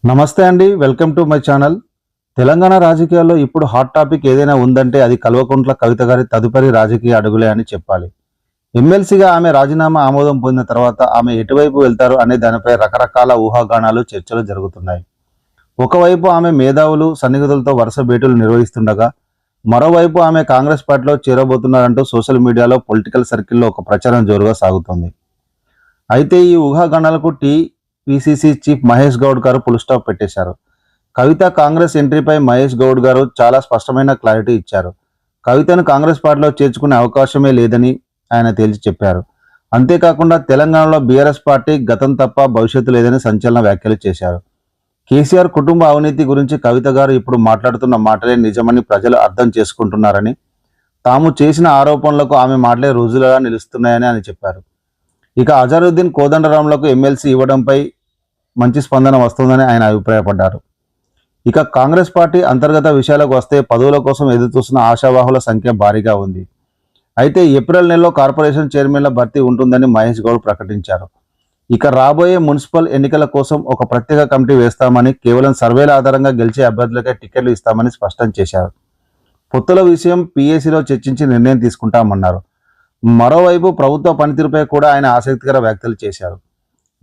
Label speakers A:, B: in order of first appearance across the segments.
A: నమస్తే అండి, welcome to my channel. Telangana రాజకీయాల్లో ఇప్పుడు హాట్ టాపిక్ ఏదైనా ఉందంటే అది కల్వకుంట్ల కవిత గారి తదుపరి రాజకీయ అడుగులే అని చెప్పాలి. ఎమ్మెల్సీగా ఆమె రాజీనామా ఆమోదం పొందిన తర్వాత ఆమె ఎటువైపు వెళ్తారు అనే దానిపై రకరకాల ఊహాగానాలు, చర్చలు జరుగుతున్నాయి. ఒకవైపు ఆమె మేధావులు, సన్నిహితులతో వరుస భేటీలు నిర్వహిస్తుండగా, మరోవైపు ఆమె కాంగ్రెస్ పార్టీలో చేరబోతున్నారంటూ సోషల్ మీడియాలో, పొలిటికల్ సర్కిల్లో ఒక ప్రచారం జోరుగా సాగుతోంది. అయితే ఈ ఊహాగానాలకు పిసిసి చీఫ్ మహేష్ గౌడ్ గారు ఫుల్ స్టాప్ పెట్టేశారు. కవిత కాంగ్రెస్ ఎంట్రీపై మహేష్ గౌడ్ గారు చాలా స్పష్టమైన క్లారిటీ ఇచ్చారు. కవితను కాంగ్రెస్ పార్టీలో చేర్చుకునే అవకాశమే లేదని ఆయన తేల్చి చెప్పారు. అంతేకాకుండా తెలంగాణలో బీఆర్ఎస్ పార్టీ గతం తప్ప భవిష్యత్తు లేదని సంచలన వ్యాఖ్యలు చేశారు. కేసీఆర్ కుటుంబ అవినీతి గురించి కవిత గారు ఇప్పుడు మాట్లాడుతున్న మాటలే నిజమని ప్రజలు అర్థం చేసుకుంటున్నారని, తాము చేసిన ఆరోపణలకు ఆమె మాటలే రుజువులుగా నిలుస్తున్నాయని ఆయన చెప్పారు. ఇక అజరుద్దీన్ కోదండరాంలకు ఎమ్మెల్సీ ఇవ్వడంపై మంచి స్పందన వస్తుందని ఆయన అభిప్రాయపడ్డారు. ఇక కాంగ్రెస్ పార్టీ అంతర్గత విషయాలకు వస్తే పదవుల కోసం ఎదురుచూస్తున్న ఆశావాహుల సంఖ్య భారీగా ఉంది. అయితే ఏప్రిల్ నెలలో కార్పొరేషన్ చైర్మన్ల భర్తీ ఉంటుందని మహేష్ గౌడ్ ప్రకటించారు. ఇక రాబోయే మున్సిపల్ ఎన్నికల కోసం ఒక ప్రత్యేక కమిటీ వేస్తామని, కేవలం సర్వేల ఆధారంగా గెలిచే అభ్యర్థులకే టికెట్లు ఇస్తామని స్పష్టం చేశారు. పొత్తుల విషయం పీఏసీలో చర్చించి నిర్ణయం తీసుకుంటామన్నారు. మరోవైపు ప్రభుత్వ పనితీరుపై కూడా ఆయన ఆసక్తికర వ్యాఖ్యలు చేశారు.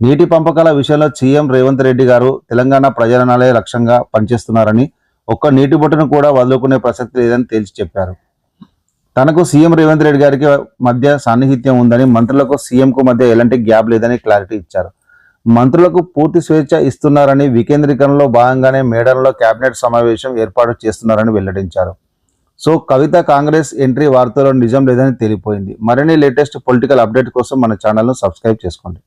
A: నీటి పంపకాల విషయంలో సీఎం రేవంత్ రెడ్డి గారు తెలంగాణ ప్రయోజనాలే లక్ష్యంగా పనిచేస్తున్నారని, ఒక్క నీటి బొట్టును కూడా వదులుకునే ప్రసక్తి లేదని తేల్చి చెప్పారు. తనకు సీఎం రేవంత్ రెడ్డి గారికి మధ్య సాన్నిహిత్యం ఉందని, మంత్రులకు సీఎంకు మధ్య ఎలాంటి గ్యాప్ లేదని క్లారిటీ ఇచ్చారు. మంత్రులకు పూర్తి స్వేచ్ఛ ఇస్తున్నారని, వికేంద్రీకరణలో భాగంగానే మేడలలో కేబినెట్ సమావేశం ఏర్పాటు చేస్తున్నారని వెల్లడించారు. సో కవిత కాంగ్రెస్ ఎంట్రీ వార్తలో నిజం లేదని తేలిపోయింది. మరిన్ని లేటెస్ట్ పొలిటికల్ అప్డేట్ కోసం మన ఛానల్ను సబ్స్క్రైబ్ చేసుకోండి.